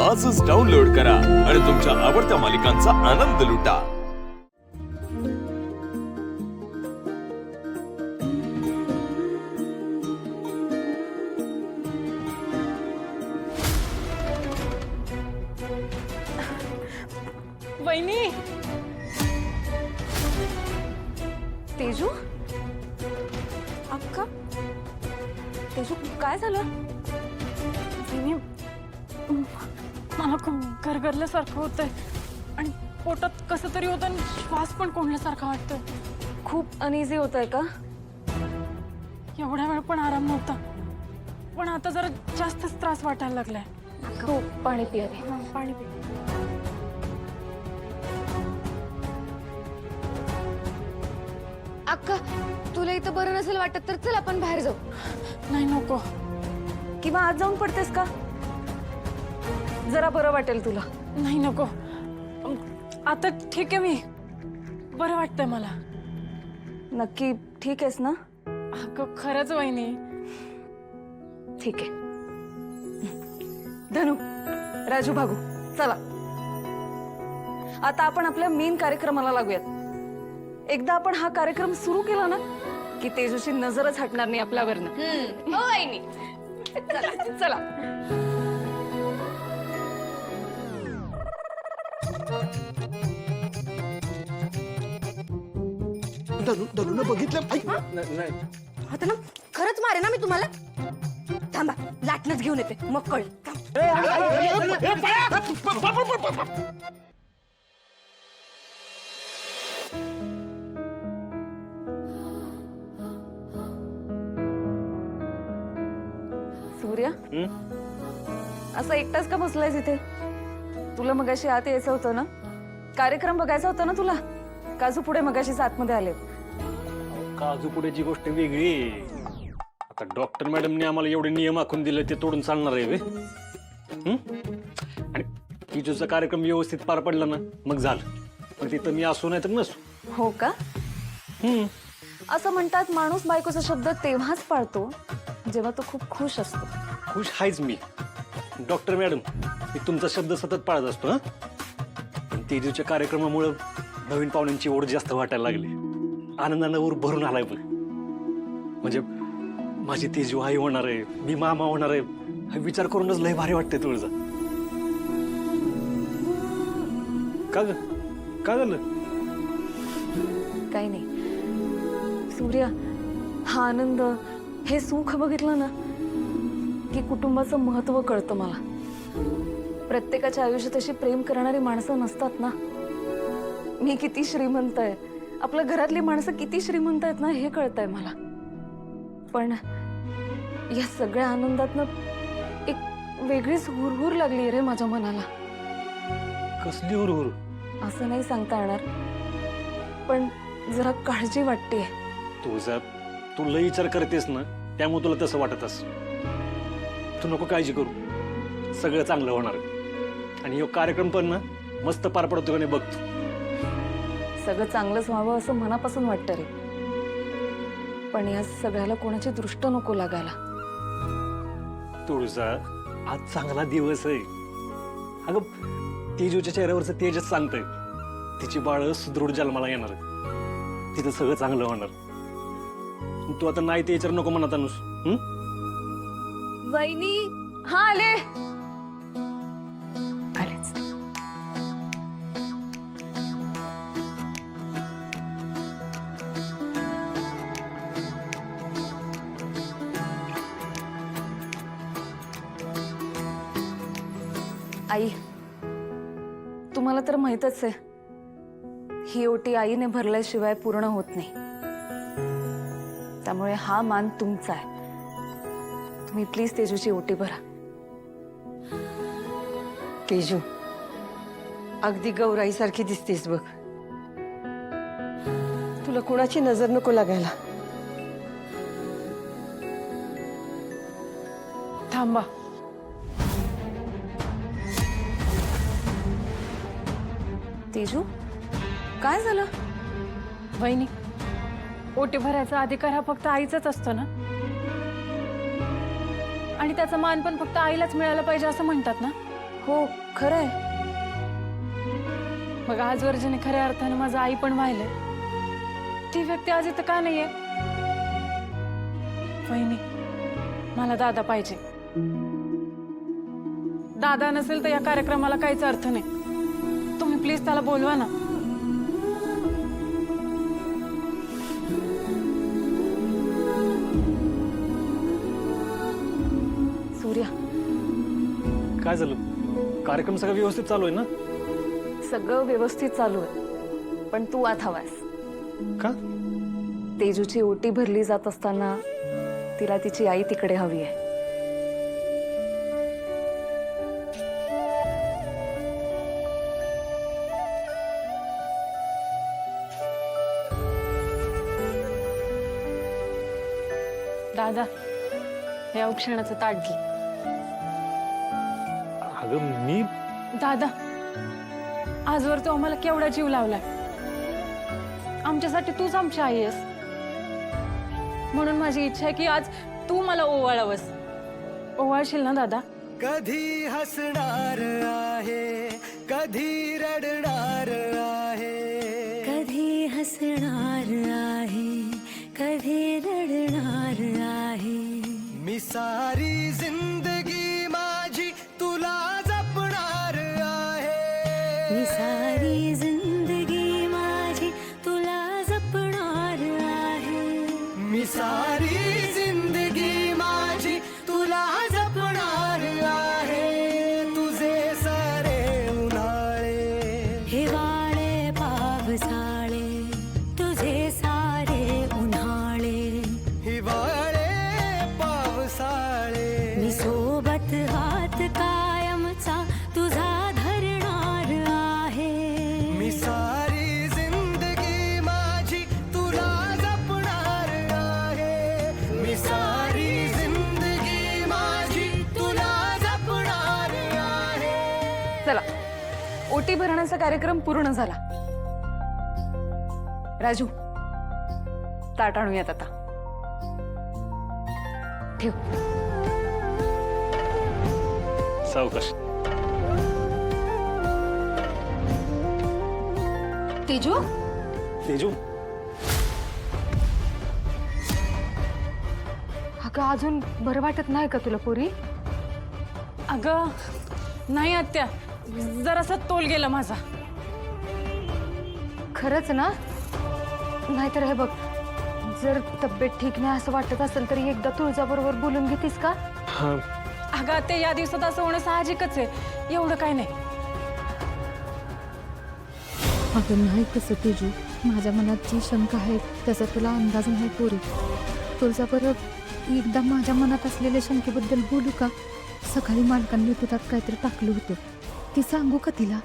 आजच डाउनलोड करा आणि तुमच्या आवडत्या मालिकांचा आनंद लुटा। वहिनी, तेजू, अक्का, तेजू काय झालं? वहिनी, मला खूप गरगरल्यासारखं होतंय आणि पोटात कसं तरी होतं आणि श्वास पण कोंडल्यासारखा वाटतोय। खूप अनइझी होतंय का? एवढ्या वेळ पण आराम नव्हता, पण आता जरा जास्तच त्रास वाटायला लागलाय। हो, पाणी पिया रे। पाणी पी। अक्का, तुला इथं बरं नसेल वाटत तर चल आपण बाहेर जाऊ। नाही, नको। किंवा आज जाऊन पडतेस का? जरा बरं वाटेल तुला। नाही, नको। आता ठीक आहे, मी बरं वाटतंय मला। नक्की ठीक आहेस ना? अगं खरंच वहिनी। ठीक आहे। धनु, राजू, भागू, चला आता आपण आपल्या मेन कार्यक्रमाला लागूयात। एकदा आपण हा कार्यक्रम सुरू केला ना की तेजूची नजरच हटणार नाही आपल्यावरनं। हो आईनी, चला चला। दलून बघितलं नाही। आता ना खरंच मारे ना मी तुम्हाला। थांबा, लाटणच घेऊन येते मग कळ। सूर्या, असं एकटाच का बसलायस इथे? तुला मगाशी आत यायचं होतं ना? कार्यक्रम बघायचा होता ना तुला? काजू पुढे मगाशीच आतमध्ये आले। काजू पुढेची गोष्ट वेगळी। आता डॉक्टर मॅडमने आम्हाला एवढे नियम आखून दिले ते तोडून चालणार आहे वे? आणि तिजूचा कार्यक्रम व्यवस्थित पार पडला ना मग झालं, पण तिथं मी असू नाही तर नसू। हो का? असं म्हणतात माणूस बायकोचा शब्द तेव्हाच पाळतो जेव्हा तो खूप खुश असतो। खुश आहेच मी डॉक्टर मॅडम, मी तुमचा शब्द सतत पाळत असतो। पण तेजूच्या कार्यक्रमामुळे नवीन पाहुण्यांची ओढ जास्त वाटायला लागली। आनंदानं ऊर भरून आलाय पण। म्हणजे माझी तेजू आई होणार आहे, मी मामा होणार आहे, हा विचार करूनच लय भारी वाटते तुळजा। का ग, काय झालं? काही नाही सूर्या, हा आनंद, हे सुख बघितलं ना की कुटुंबाचं महत्व कळतं मला। प्रत्येकाच्या आयुष्यात अशी प्रेम करणारी माणसं नसतात ना। मी किती श्रीमंत आहे, आपल्या घरातली माणसं किती श्रीमंत आहेत ना हे कळतंय मला। पण या सगळ्या आनंदातनं एक वेगळीच हुरहुर लागली रे माझ्या मनाला। कसली हुरहुर? असं नाही सांगता येणार, पण जरा काळजी वाटते। तुझा तू लय विचार करतेस ना त्यामुळे तुला तसं वाटत अस। तू नको काळजी करू, सगळं चांगलं होणार आहे। आणि हा कार्यक्रम पण ना मस्त पार पडतो का नाही बघ तू। सगळं चांगलंच व्हावं असं मनापासून वाटतं रे, पण या सगळ्याला कोणाची दृष्ट नको लागायला। तुळजा, आज चांगला दिवस आहे। अगं तेजूच्या चेहऱ्यावरचं तेजच सांगतंय तिची बाळ सुदृढ जन्माला येणार आहे, तिथं सगळं चांगलं होणार। तू आता नाही ते विचार नको म्हणत अनुस। वहिनी, हा आले आलेच। आई, तुम्हाला तर माहीतच आहे ही ओटी आईने भरल्याशिवाय पूर्ण होत नाही, त्यामुळे हा मान तुमचा आहे। तुम्ही प्लीज तेजूची ओटी भरा। तेजू, अगदी गौराईसारखी दिसतेस बघ। तुला कोणाची नजर नको लागायला। थांबा। तेजू, काय झालं? वहिनी, ओटी भरायचा अधिकार हा फक्त आईचाच असतो ना? आणि त्याचा मान पण फक्त आईलाच मिळाला पाहिजे असं म्हणतात ना? हो खरंय. मग आजवर जिने खऱ्या अर्थानं माझं आई पण व्हायलंय ती व्यक्ती आज इथं का नाहीये? वहिनी, मला दादा पाहिजे. दादा नसेल तर या कार्यक्रमाला काहीच अर्थ नाही. तुम्ही प्लीज त्याला बोलवा ना. सूर्या, काय झालं? कार्यक्रम सगळं व्यवस्थित चालू आहे ना? सगळं व्यवस्थित चालू आहे, पण तू आत हवास. का? तेजूची ओटी भरली जात असताना तिला तिची आई तिकडे हवी आहे. दादा, हे औक्षणाचं ताट घे. अगं मी दादा, आजवर तू आम्हाला केवढा जीव लावलाय. आमच्यासाठी तूच आमची आई आहेस. म्हणून माझी इच्छा आहे की आज तू मला ओवाळावस. ओवाळशील ना दादा? कधी हसणार आहे, कधी रडणार आहे, कधी हसणार आहे, कधी रडणार आहे. मी सारी जिंदगी माझी तुला जपणार आहे. मी सारी जिंदगी माझी तुला जपणार आहे. मी सारी जिंदगी माझी तुला जपणार आहे. तुझे सारे उन्हाळे, हिवाळे पावसाळे, तुझे सारे उन्हाळे. हिवाळे पावसाळे, मी सोबत हात कायमचा तुझा धरणार आहे. मी सारी जिंदगी माझी तुला जपणार आहे. मी सारी जिंदगी माझी तुला जपणार आहे. चला, ओटी भरण्याचा कार्यक्रम पूर्ण झाला. राजू, ताट आणूयात आता. ठेव. सावकाश. तेजू, तेजू, अगं अजून बरं वाटत नाही का तुला पोरी? अगं नाही आत्या, जरासा तोल गेला माझा. खरंच ना? नाहीतर हे बघ, जर तब्येत ठीक नाही असं वाटत असेल तरी एकदा तुळजाबरोबर बोलून घेतीस का? हा. अगं आत्या, या दिवसात असं होणं साहजिकच आहे. एवढं काय नाही. अगं नाही तसं तेजू, माझ्या मनात जी शंका आहे त्याचा तुला अंदाज नाही पोरी. तुझा बरं एकदा माझ्या मनात असलेल्या शंकेबद्दल बोलू का? सकाळी मालकांनी दुधात काहीतरी टाकलं होतं, ती सांगू का तिला?